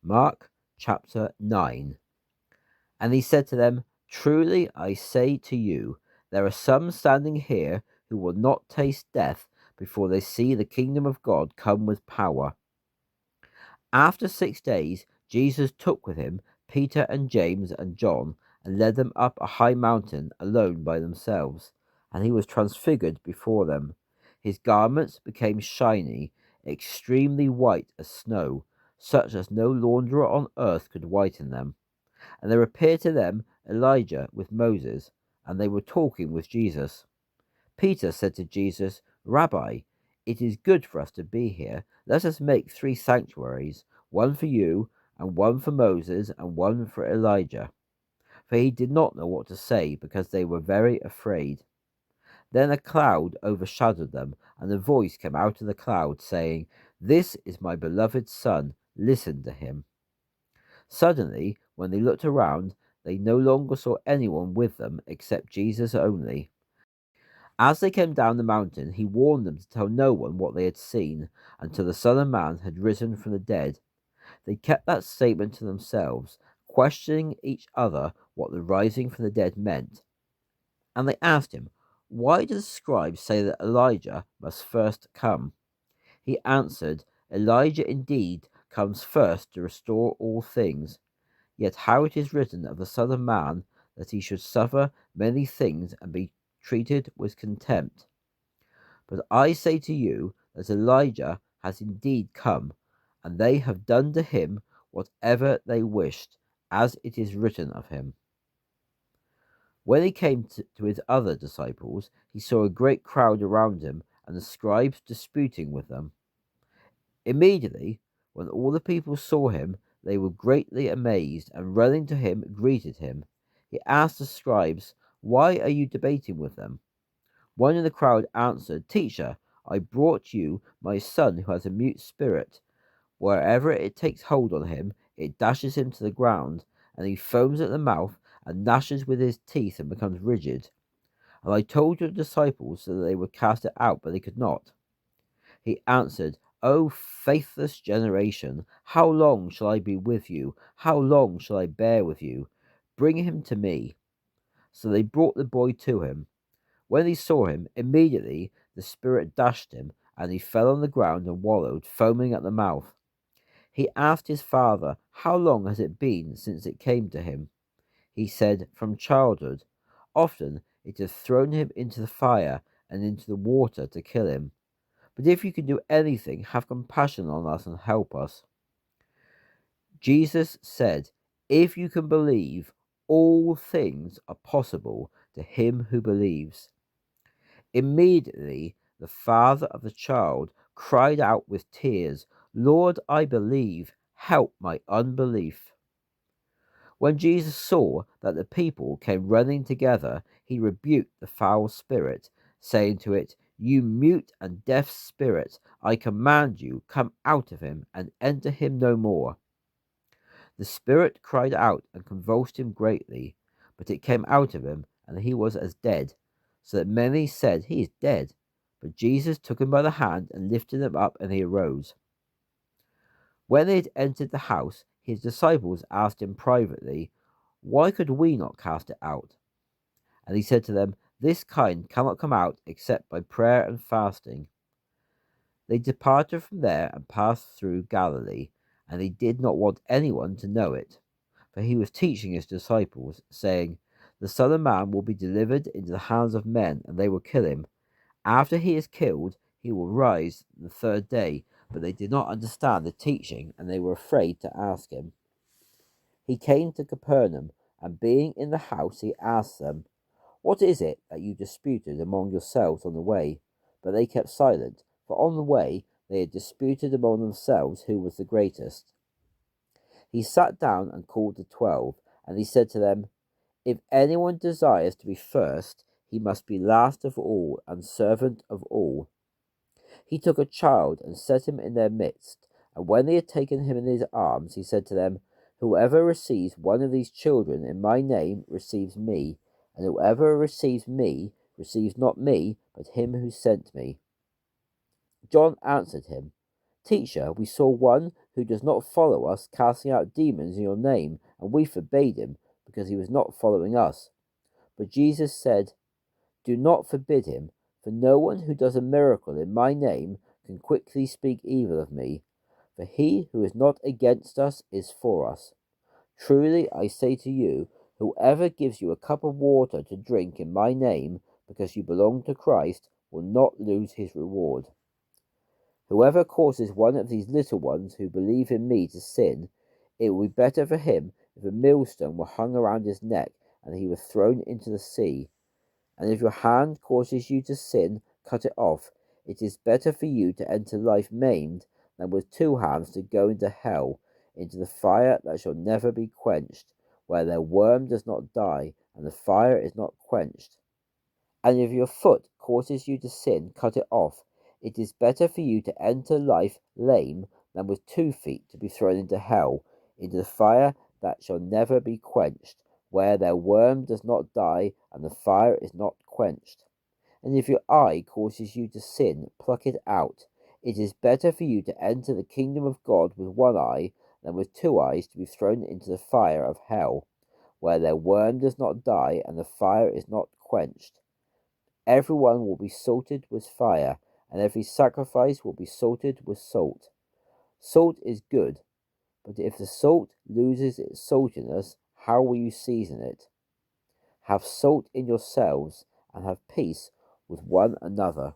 Mark chapter 9. And he said to them, Truly I say to you, there are some standing here who will not taste death before they see the kingdom of God come with power. After 6 days, Jesus took with him Peter and James and John and led them up a high mountain alone by themselves, and he was transfigured before them. His garments became shiny, extremely white as snow, such as no launderer on earth could whiten them. And there appeared to them Elijah with Moses, and they were talking with Jesus. Peter said to Jesus, Rabbi, it is good for us to be here. Let us make 3 sanctuaries, one for you, and one for Moses, and one for Elijah. For he did not know what to say, because they were very afraid. Then a cloud overshadowed them, and a voice came out of the cloud, saying, This is my beloved Son, listen to him. Suddenly, when they looked around, they no longer saw anyone with them except Jesus only. As they came down the mountain, he warned them to tell no one what they had seen until the Son of Man had risen from the dead. They kept that statement to themselves, questioning each other what the rising from the dead meant. And they asked him, Why do the scribes say that Elijah must first come? He answered, Elijah indeed comes first to restore all things. Yet how it is written of the Son of Man that he should suffer many things and be treated with contempt. But I say to you that Elijah has indeed come, and they have done to him whatever they wished, as it is written of him. When he came to his other disciples, he saw a great crowd around him, and the scribes disputing with them. Immediately, when all the people saw him, they were greatly amazed, and running to him, greeted him. He asked the scribes, Why are you debating with them? One in the crowd answered, Teacher, I brought you my son who has a mute spirit. Wherever it takes hold on him, it dashes him to the ground, and he foams at the mouth and gnashes with his teeth and becomes rigid. And I told your disciples that they would cast it out, but they could not. He answered, O faithless generation, how long shall I be with you? How long shall I bear with you? Bring him to me. So they brought the boy to him. When he saw him, immediately the spirit dashed him, and he fell on the ground and wallowed, foaming at the mouth. He asked his father, How long has it been since it came to him? He said, From childhood. Often it has thrown him into the fire and into the water to kill him. But if you can do anything, have compassion on us and help us. Jesus said, If you can believe, all things are possible to him who believes. Immediately the father of the child cried out with tears, Lord, I believe, help my unbelief. When Jesus saw that the people came running together, he rebuked the foul spirit, saying to it, You mute and deaf spirit, I command you, come out of him and enter him no more. The spirit cried out and convulsed him greatly, but it came out of him, and he was as dead, so that many said, He is dead. But Jesus took him by the hand and lifted him up, and he arose. When they had entered the house, his disciples asked him privately, Why could we not cast it out? And he said to them, This kind cannot come out except by prayer and fasting. They departed from there and passed through Galilee, and they did not want anyone to know it. For he was teaching his disciples, saying, The Son of Man will be delivered into the hands of men, and they will kill him. After he is killed, he will rise the 3rd day. But they did not understand the teaching, and they were afraid to ask him. He came to Capernaum, and being in the house, he asked them, What is it that you disputed among yourselves on the way? But they kept silent, for on the way they had disputed among themselves who was the greatest. He sat down and called the 12, and he said to them, If anyone desires to be first, he must be last of all and servant of all. He took a child and set him in their midst, and when they had taken him in his arms, he said to them, Whoever receives one of these children in my name receives me, and whoever receives me receives not me, but him who sent me. John answered him, Teacher, we saw one who does not follow us casting out demons in your name? And we forbade him, because he was not following us. But Jesus said, Do not forbid him, for no one who does a miracle in my name can quickly speak evil of me. For he who is not against us is for us. Truly I say to you, whoever gives you a cup of water to drink in my name, because you belong to Christ, will not lose his reward. Whoever causes one of these little ones who believe in me to sin, it would be better for him if a millstone were hung around his neck and he was thrown into the sea. And if your hand causes you to sin, cut it off. It is better for you to enter life maimed than with two hands to go into hell, into the fire that shall never be quenched, where their worm does not die, and the fire is not quenched. And if your foot causes you to sin, cut it off. It is better for you to enter life lame than with 2 feet to be thrown into hell, into the fire that shall never be quenched, where their worm does not die, and the fire is not quenched. And if your eye causes you to sin, pluck it out. It is better for you to enter the kingdom of God with one eye than with 2 eyes to be thrown into the fire of hell, where their worm does not die, and the fire is not quenched. Everyone will be salted with fire, and every sacrifice will be salted with salt. Salt is good, but if the salt loses its saltiness, how will you season it? Have salt in yourselves, and have peace with one another.